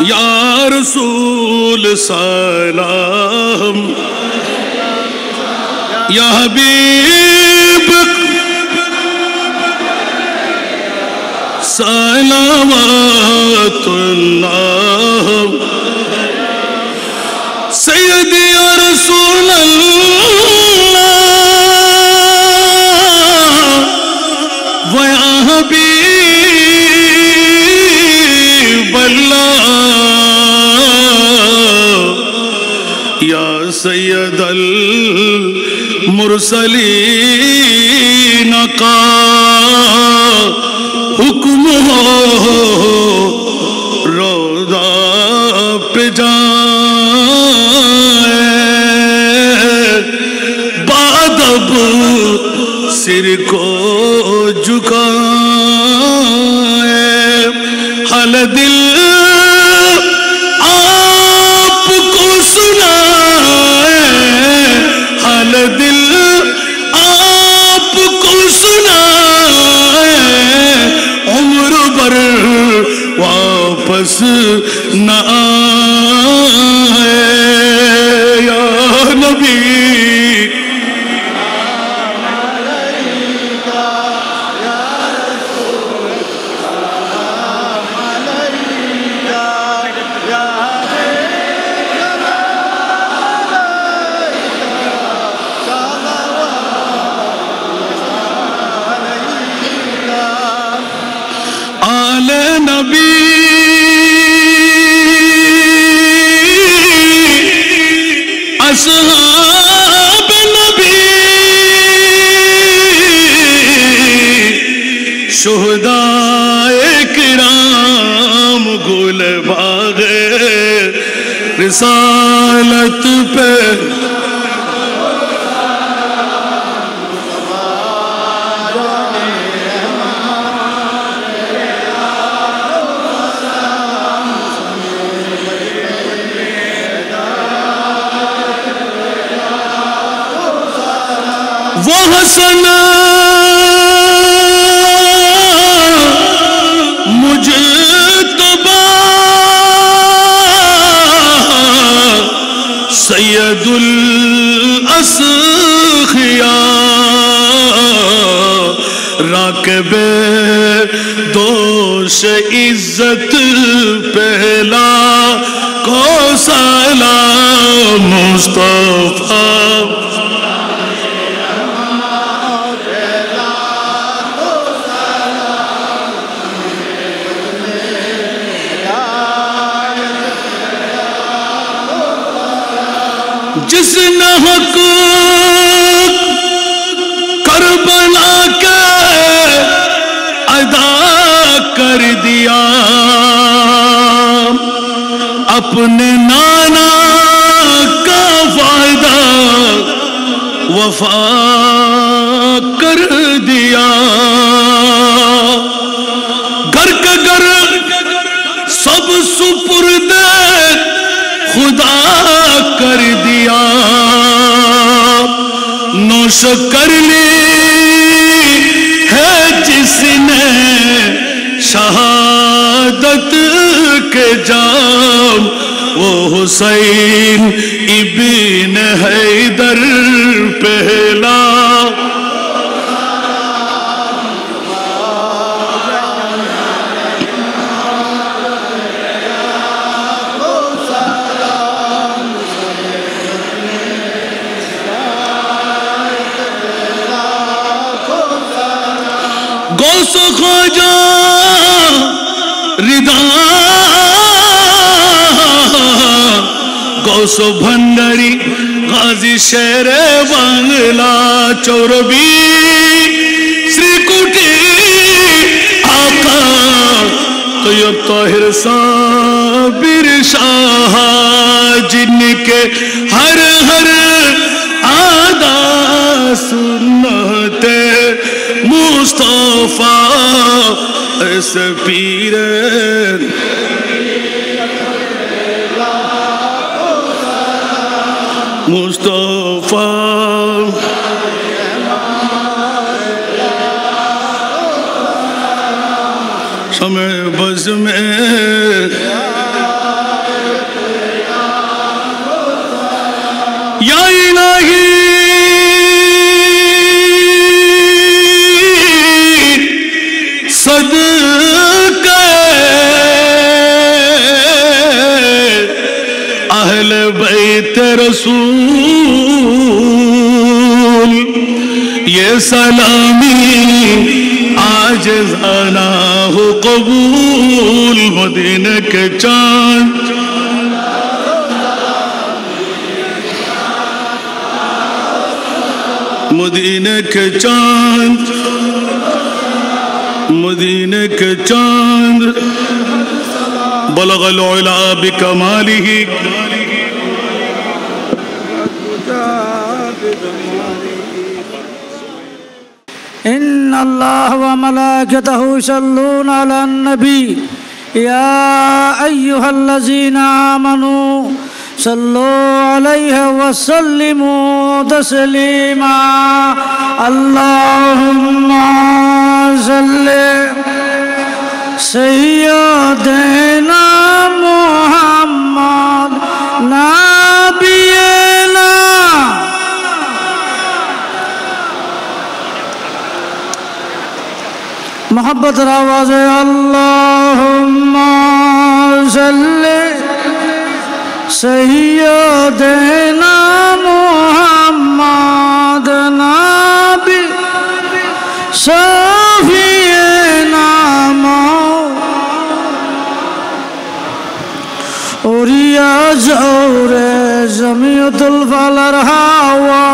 یا رسول سلام یا حبیب صلوات اللہ سیدی یا رسول اللہ و یا حبیب اللہ یا سید المرسلین کا حکم ہو روضہ پہ جائے بادب سر کو جھکائے حال دل آپ کو سنائے حال دل آپ کو سنائے عمر بھر واپس نہ آئے یا نبی اصحاب نبی شہدائے کرام گل باغ رسالت پہ وہ حسن مجتبی سید الاسخیاء راکب دوش عزت پہلا کو سلام مصطفیٰ جس نے حق کربلا کے ادا کر دیا اپنے نانا کا وعدہ وفا کر دیا گھر کے گھر سب سپرد خدا کر دیا نوش کر لی ہے جس نے شہادت کے جام وہ حسین ابن حیدر پہلا غوث خواجہ رضا غوث بھنڈری غازی شیر بنگلہ چوربی سری کوٹی آقا طیب طاہر صابر شاہ جن کے ہر ہر آدھا سنت مصطفیٰ ایسے پیر مصطفیٰ شمع بز میں सदके अहले बैत रसूल ये सलामी आज जाना हो कबूल मदीने के चांद मदीने के चांद मदीने के चांद बलगल उला बिकमालिही إن الله وملائكته يصلون على النبي يا أيها الذين آمنوا صلوا عليه وسلموا تسليما اللهم صل سيدنا محمد نبينا محبت آواز اللهم صل سيدنا محمد نبي شفيعنا أوريا زور جميع الفلر هوا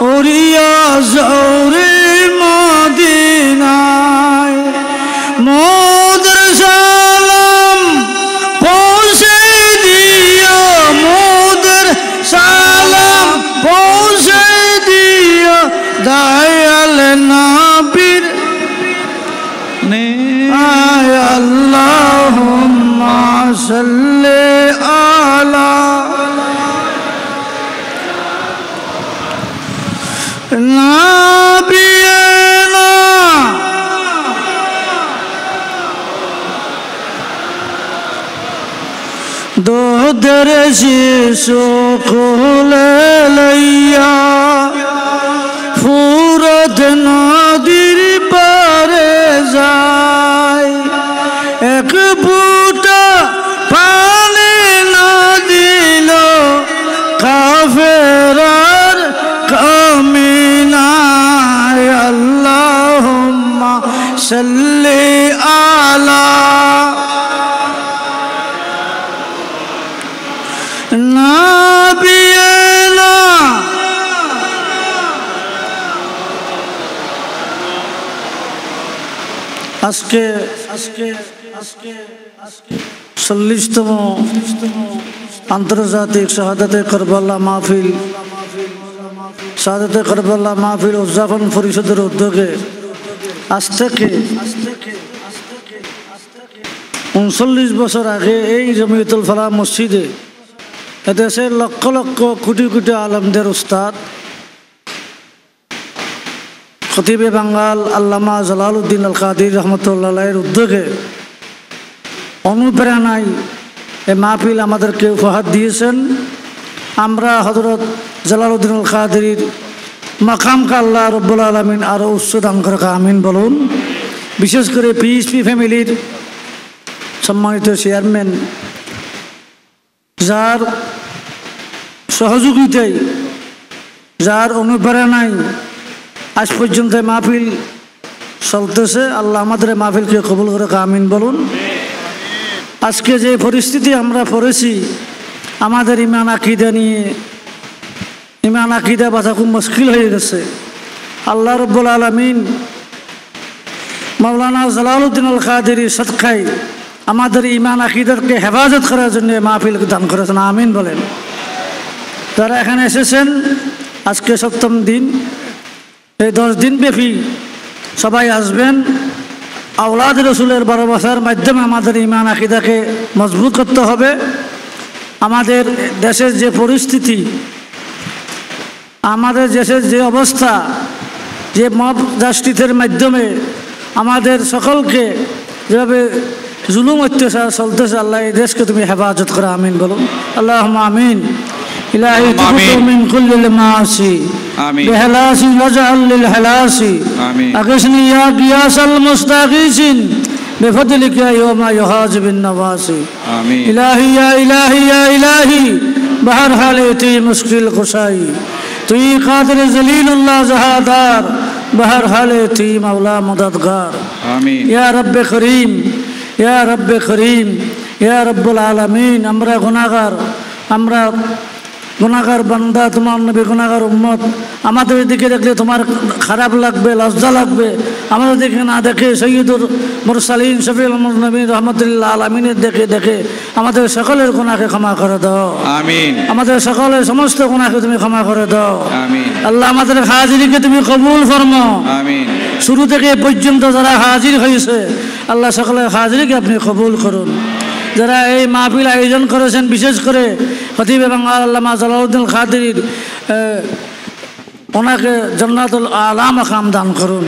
أوريا زور مدينة مودر سلام پوسے دیا مودر سلام پوسے دیا دایال نابیر آی اللہم صلی علی نبینا دو درجی سکول لیا فورت نادر پر جائے ایک بوٹا پانی نہ دلو کافرار کامینہ اللہم صلی علی نبینا আজকে 40তম আন্তর্জাতিক শাহাদাতে কারবালা মাহফিল শাহাদাতে কারবালা মাহফিল উদযাপন পরিষদের উদ্যোগে আজ থেকে 39 বছর আগে এই জমিয়তুল ফালাহ মসজিদে এদেশের লক্ষ লক্ষ কোটি কোটি আলেমদের উস্তাদ খতিবে বাঙ্গাল আল্লামা জালালউদ্দিন আল কাদির রহমতুল্লাহ আলাইহির উদ্যোগে অনুপ্রেরণায় এই মাহফিল আমাদেরকে উপহার দিয়েছেন। আমরা হযরত জালালউদ্দিন আল কাদির মাকামকে আল্লাহ রব্বুল আলামিন আরও উচ্চ দান করে আমিন বলুন। বিশেষ করে পিএসপি ফ্যামিলির সম্মানিত চেয়ারম্যান যার সহযোগিতায় যার অনুপ্রেরণায় আজ পর্যন্ত মাহফিল চলতেছে, আল্লাহ আমাদের মাহফিলকে কবুল করে আমিন বলুন। আজকে যে পরিস্থিতি আমরা পড়েছি আমাদের ইমান আকিদা নিয়ে, ইমান আকিদা বাঁচা খুব মুশকিল হয়ে গেছে। আল্লাহ রব্বুল আলামিন মাওলানা জালালউদ্দিন আল কাদির সদকায় আমাদের ইমান আকিদাকে হেফাজত করার জন্য মাহফিল দান করেছেন, আমিন বলেন। যারা এখানে এসেছেন আজকে 7ম দিন, এই 10 দিন ব্যাপী সবাই আসবেন। আওলাদ রসুলের ভালোবাসার মাধ্যমে আমাদের ইমান আকিদাকে মজবুত করতে হবে। আমাদের দেশের যে পরিস্থিতি, আমাদের দেশের যে অবস্থা, যে মব জাস্টিসের মাধ্যমে আমাদের সকলকে যেভাবে জুলুম অত্যাচার চলতেছে, আল্লাহ এই দেশকে তুমি হেফাজত করো, আমিন বলুন। আল্লাহুম্মা আমিন। ইলাহি তুবু মিন কুল্লিল মাআসি آمين. بهلاسي واجعل للهلاسي آمين. أغثني يا قياس المستغيثين بفضلك يا يوم يحاجب النواسي آمين. إلهي يا إلهي يا إلهي بہر حالتی مشکل کشائی توی قادر ذلیل اللہ زہادار بہر حالتی مولا مددگار آمين. یا رب کریم یا رب کریم یا رب العالمین আমরা গুনাহগার বান্দা তোমার নবী গুনাহগার উম্মত আমাদের দিকে দেখলে তোমার খারাপ লাগবে লজ্জা লাগবে আমাদের দিকে না দেখে সৈয়দুল মুরসালিন শফিউল নবী রহমতুল্লাহ আলামিনের দেখে আমাদের সকলের গুনাহকে ক্ষমা করে দাও آمين. আমাদের সকলের সমস্ত গুনাহকে তুমি ক্ষমা করে দাও آمين. আল্লাহ আমাদের হাজিরিকে তুমি কবুল ফরমাও آمين. শুরু থেকে পর্যন্ত যারা হাজির হয়েছে আল্লাহ সকলের হাজিরিকে আপনি কবুল করুন যারা এই মাহফিল আয়োজন করেছেন বিশেষ করে খতিব এবং আল্লামা জালালউদ্দিন খাদির ওনাকে জান্নাতুল আলা মাকাম দান করুন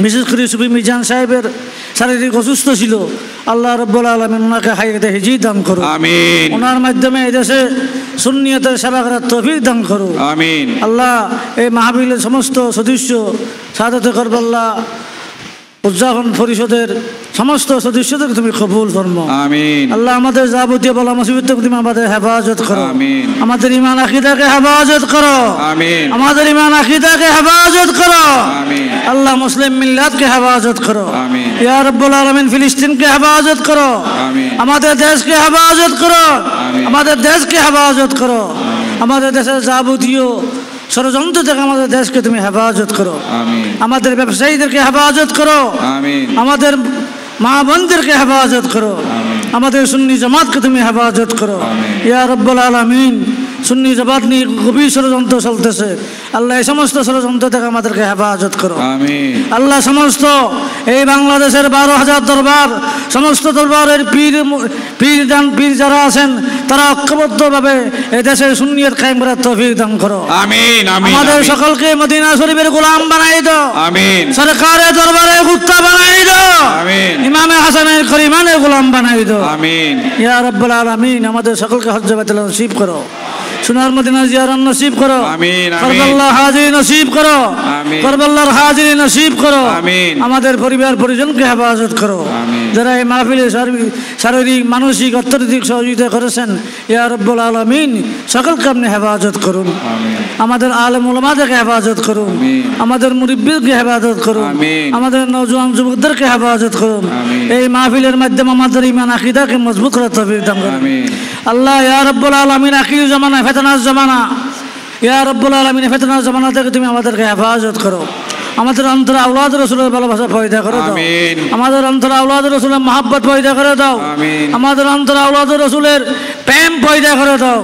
বিশেষ করে সুফি মিজান সাহেবের শারীরিক অসুস্থ ছিল আল্লাহ রাব্বুল আলামিন ওনাকে হায়াতে হিজি দান করুন آمين. ওনার মাধ্যমে এই দেশে সুন্নিয়তের সেবা করার তৌফিক দান করুন آمين. আল্লাহ এই মাহফিলের সমস্ত সদস্য সাদাতে করবাল্লাহ উদযাপন পরিষদের সমস্ত সদস্যদের তুমি কবুল ফরমাও آمين. আল্লাহ আমাদের যাবতীয় বলা মুসিবত থেকে তুমি আমাদের হেফাজত করো آمين. আমাদের ঈমান আকীদাকে হেফাজত করো آمين. আমাদের ঈমান আকীদাকে হেফাজত করো آمين. আল্লাহ মুসলিম মিল্লাতকে হেফাজত করো آمين. ইয়া রব্বুল আলামিন ফিলিস্তিনকে হেফাজত করো آمين. আমাদের দেশকে হেফাজত করো آمين. আমাদের দেশকে হেফাজত করো আমাদের দেশের যাবতীয় ষড়যন্ত্র থেকে আমাদের দেশকে তুমি হেফাজত করো آمين. আমাদের ব্যবসায়ীদেরকে হেফাজত করো آمين. আমাদের মা বোনদেরকে হেফাজত করো آمين. আমাদের সুন্নি জামাতকে তুমি হেফাজত করো آمين. ইয়া রব্বুল আলামিন সুন্নি জামাত নিয়ে গভীর ষড়যন্ত্র চলতেছে আল্লাহ এই সমস্ত ষড়যন্ত্র থেকে আমাদেরকে হেফাজত করো آمين. আল্লাহ সমস্ত এই বাংলাদেশের 12,000 দরবার সমস্ত দরবারের পীর যারা আছেন তারা ঐক্যবদ্ধভাবে এই দেশে সুন্নিয়ত কায়েম করার তৌফিক দান করো آمين. آمين. আমাদের آمين. সকলকে মদিনা শরীফের গোলাম বানাই দাও آمين. সরকারের দরবারে কুত্তা বানাই দাও آمين. ইমামে হাসানের করিমানের গোলাম বানাই দাও آمين. ইয়া রাব্বুল আলামিন আমাদের সকলকে হজ্জ বাইতুল নসিব করো সোনার মদিনা জিয়ারত নসিব করো আমিন, আমিন। করবল্লাহ হাজিরি নসিব করো আমিন। করবল্লাহর হাজিরি নসিব করো আমিন। আমাদের পরিবার পরিজনকে হেফাজত করো আমিন। যারা এই মাহফিলে শারীরিক মানসিক অর্থনৈতিক সহযোগিতা করেছেন ইয়া রাব্বুল আলামিন সকলকে আপনি হেফাজত করুন আমিন। আমাদের আলেম উলামাদেরকে হেফাজত করুন আমিন। আমাদের মুরিব্বিদেরকে হেফাজত করুন আমিন। আমাদের নওজোয়ান যুবকদেরকে হেফাজত করুন আমিন। এই মাহফিলের মাধ্যমে আমাদের ঈমান আকীদাকে মজবুত করার তৌফিক দান করুন আমিন। আল্লাহ ইয়া রাব্বুল আলামিন আখির জামানা ফিতনার জামানা ইয়া রাব্বুল আলামিন ফিতনার জামানা থেকে তুমি আমাদেরকে হেফাজত করো আমাদের অন্তরে আওলাদ রাসূলের ভালোবাসা পয়দা করে দাও আমিন। আমাদের অন্তরে আওলাদ রাসূলের মহব্বত পয়দা করে দাও আমিন। আমাদের অন্তরে আওলাদ রাসূলের প্রেম পয়দা করে দাও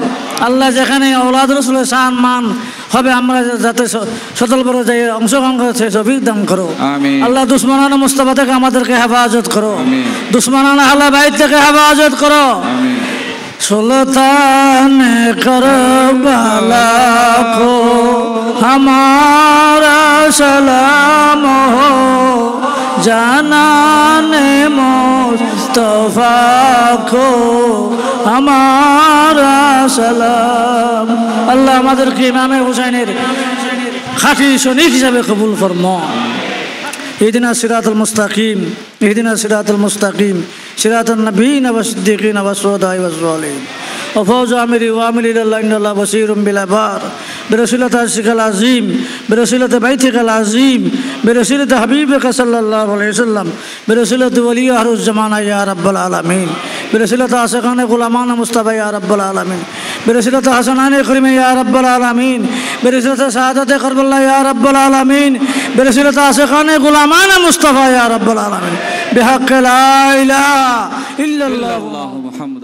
আল্লাহ যেখানে আওলাদ রাসূলের সম্মান হবে আমরা যাতে সতল বড় যাই অংশগ্রহণ করেছে তৌফিক দান করো আমিন। আল্লাহ দুশমনানা মুস্তাফা থেকে আমাদেরকে হেফাজত করো আমিন। দুশমনানা আহলে বাইত থেকে হেফাজত করো আমিন। सुल्तान करबला को हमारा सलाम हो जानाने मुस्तफा को हमारा सलाम अल्लाह আমাদের কে ইমামে হুসাইনের খাঁটি সৈনিক হিসাবে কবুল ফরমা اهدنا الصراط المستقيم اهدنا الصراط المستقيم صراط النبيين والصديقين والشهداء والصالحين وفوز عامري وعامل الى الله ان الله بصير بالعباد برسولة عرشك العظيم برسولة بيتك العظيم برسولة حبيبك صلى الله عليه وسلم برسولة ولي اهل الزمان يا رب العالمين برسولة عاشقان غلامان مصطفى يا رب العالمين برسولة حسنان كريم يا رب العالمين برسولة سعادة قرب الله يا رب العالمين برسولة عاشقان غلامان مصطفى يا رب العالمين بحق لا اله الا الله محمد